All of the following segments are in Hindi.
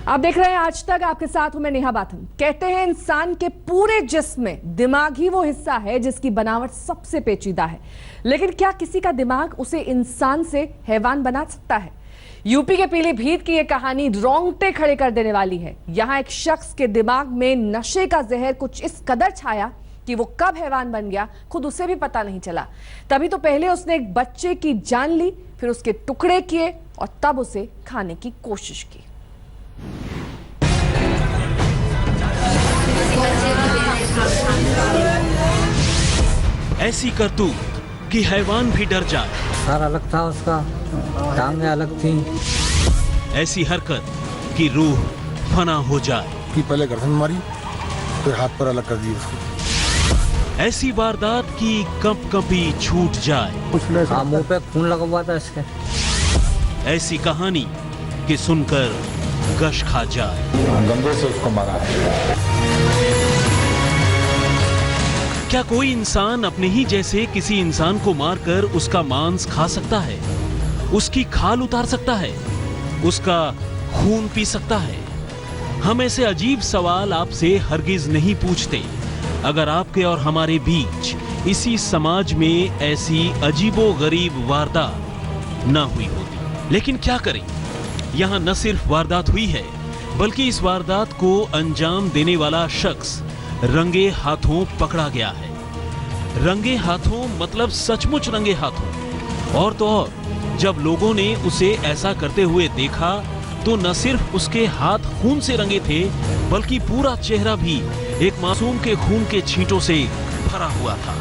आप देख रहे हैं आज तक, आपके साथ हूं मैं नेहा बाथम। कहते हैं इंसान के पूरे जिस्म में दिमाग ही वो हिस्सा है जिसकी बनावट सबसे पेचीदा है, लेकिन क्या किसी का दिमाग उसे इंसान से हैवान बना सकता है? यूपी के पीलीभीत की यह कहानी रोंगटे खड़े कर देने वाली है। यहां एक शख्स के दिमाग में नशे का जहर कुछ इस कदर छाया कि वो कब हैवान बन गया खुद उसे भी पता नहीं चला। तभी तो पहले उसने एक बच्चे की जान ली, फिर उसके टुकड़े किए और तब उसे खाने की कोशिश की। ऐसी करतूत कि हैवान भी डर जाए। सर अलग था उसका, टांगें अलग थी। ऐसी हरकत कि रूह फना हो जाए। कि पहले गर्दन मारी फिर हाथ पर अलग कर दी उसको। ऐसी वारदात की कंपी छूट जाए। हाँ, मुंह पे खून लगा हुआ था इसके। ऐसी कहानी कि सुनकर गश खा जाए। गंदे से उसको मारा है। क्या कोई इंसान अपने ही जैसे किसी इंसान को मारकर उसका मांस खा सकता है? उसकी खाल उतार सकता है? उसका खून पी सकता है? हम ऐसे अजीब सवाल आपसे हरगिज नहीं पूछते अगर आपके और हमारे बीच इसी समाज में ऐसी अजीबोगरीब वारदात न हुई होती। लेकिन क्या करें, यहां न सिर्फ वारदात हुई है बल्कि इस वारदात को अंजाम देने वाला शख्स रंगे हाथों पकड़ा गया है। रंगे हाथों मतलब सचमुच रंगे हाथों। और तो और जब लोगों ने उसे ऐसा करते हुए देखा तो न सिर्फ उसके हाथ खून से रंगे थे बल्कि पूरा चेहरा भी एक मासूम के खून के छींटों से भरा हुआ था।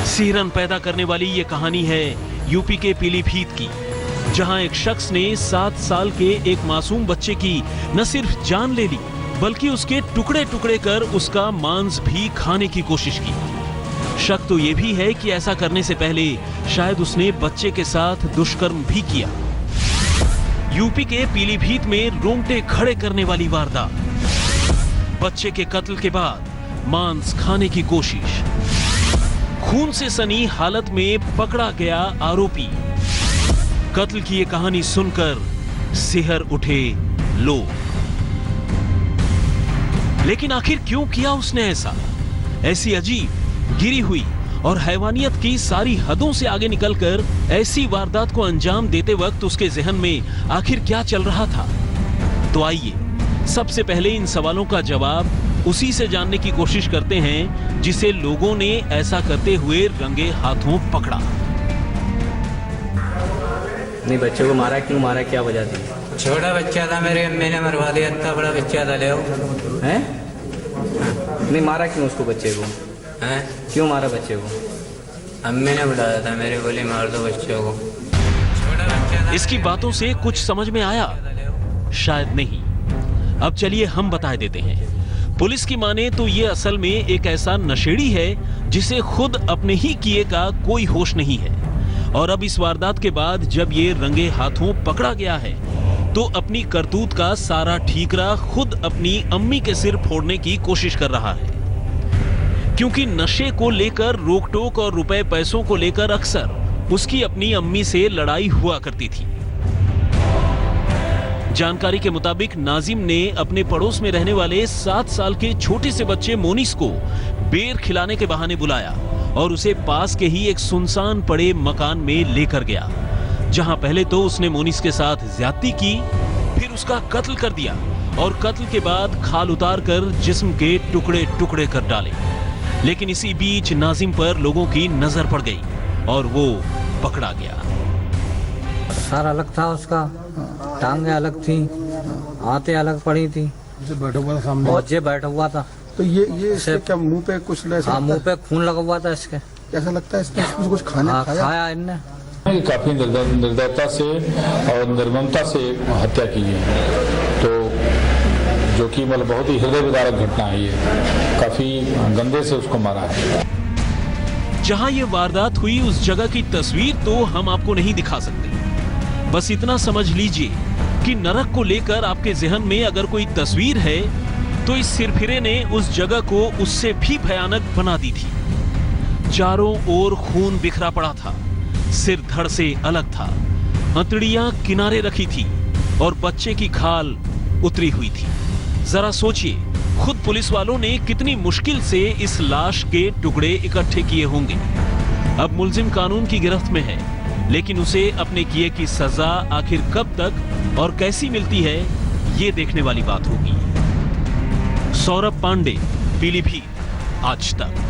सिहरन पैदा करने वाली ये कहानी है यूपी के पीलीभीत की, जहां एक शख्स ने 7 साल के एक मासूम बच्चे की न सिर्फ जान ले ली बल्कि उसके टुकड़े टुकड़े कर उसका मांस भी खाने की कोशिश की। शक तो यह भी है कि ऐसा करने से पहले शायद उसने बच्चे के साथ दुष्कर्म भी किया। यूपी के पीलीभीत में रोंगटे खड़े करने वाली वारदात। बच्चे के कत्ल के बाद मांस खाने की कोशिश। खून से सनी हालत में पकड़ा गया आरोपी। कत्ल की ये कहानी सुनकर सिहर उठे लोग। लेकिन आखिर क्यों किया उसने ऐसा? ऐसी अजीब, गिरी हुई और हैवानियत की सारी हदों से आगे निकलकर ऐसी वारदात को अंजाम देते वक्त उसके जहन में आखिर क्या चल रहा था? तो आइए सबसे पहले इन सवालों का जवाब उसी से जानने की कोशिश करते हैं जिसे लोगों ने ऐसा करते हुए रंगे हाथों पकड़ा। नहीं, बच्चे को मारा क्यों मारा, क्या वजह थी? छोटा बच्चा था, मेरे अम्मी ने मरवा दिया। इतना बड़ा बच्चा था, ले हैं? नहीं, मारा क्यों उसको, बच्चे को? हैं? क्यों मारा बच्चे को? अम्मी ने बुलाया था, मेरे बोली मार दो बच्चों को। छोटा बच्चा था। इसकी बातों से कुछ समझ में आया? शायद नहीं। अब चलिए हम बता देते हैं। पुलिस की माने तो ये असल में एक ऐसा नशेड़ी है जिसे खुद अपने ही किए का कोई होश नहीं है। और अब इस वारदात के बाद जब ये रंगे हाथों पकड़ा गया है तो अपनी करतूत का सारा ठीकरा खुद अपनी अम्मी के सिर फोड़ने की कोशिश कर रहा है। क्योंकि नशे को लेकर रोक टोक और रुपए पैसों को लेकर अक्सर उसकी अपनी अम्मी से लड़ाई हुआ करती थी। जानकारी के मुताबिक नाजिम ने अपने पड़ोस में रहने वाले 7 साल के छोटे से बच्चे मोनिस को बेर खिलाने के बहाने बुलाया और उसे पास के ही एक सुनसान पड़े मकान में लेकर गया, जहां पहले तो उसने मोनिस के साथ ज्यादती की, फिर उसका कत्ल कर दिया और कत्ल के बाद खाल उतार कर जिस्म के टुकड़े टुकड़े कर डाले। लेकिन इसी बीच नाजिम पर लोगों की नजर पड़ गई और वो पकड़ा गया। सर अलग था उसका, टांगें अलग थी, आंतें अलग पड़ी थी। बैठा हुआ था सामने। और जे बैठा हुआ था। तो ये इसके क्या मुंह पे कुछ ऐसा? हाँ, मुंह पे खून लगा हुआ था इसके। कैसा लगता है इसने कुछ खाया इनने। काफी निर्दयता से और निर्ममता से हत्या की है, तो जो कि मतलब बहुत ही हृदय विदारक घटना है। ये काफी गंदे से उसको मारा है। जहां ये वारदात हुई उस जगह की तस्वीर तो हम आपको नहीं दिखा सकते। बस इतना समझ लीजिए कि नरक को लेकर आपके जहन में अगर कोई तस्वीर है तो इस सिरफिरे ने उस जगह को उससे भी भयानक बना दी थी। चारों ओर खून बिखरा पड़ा था, सिर धड़ से अलग था, हथेलियां किनारे रखी थी और बच्चे की खाल उतरी हुई थी। जरा सोचिए, खुद पुलिस वालों ने कितनी मुश्किल से इस लाश के टुकड़े इकट्ठे किए होंगे। अब मुलजिम कानून की गिरफ्त में है, लेकिन उसे अपने किए की सजा आखिर कब तक और कैसी मिलती है, ये देखने वाली बात होगी। सौरभ पांडे, पीलीभीत, आज तक।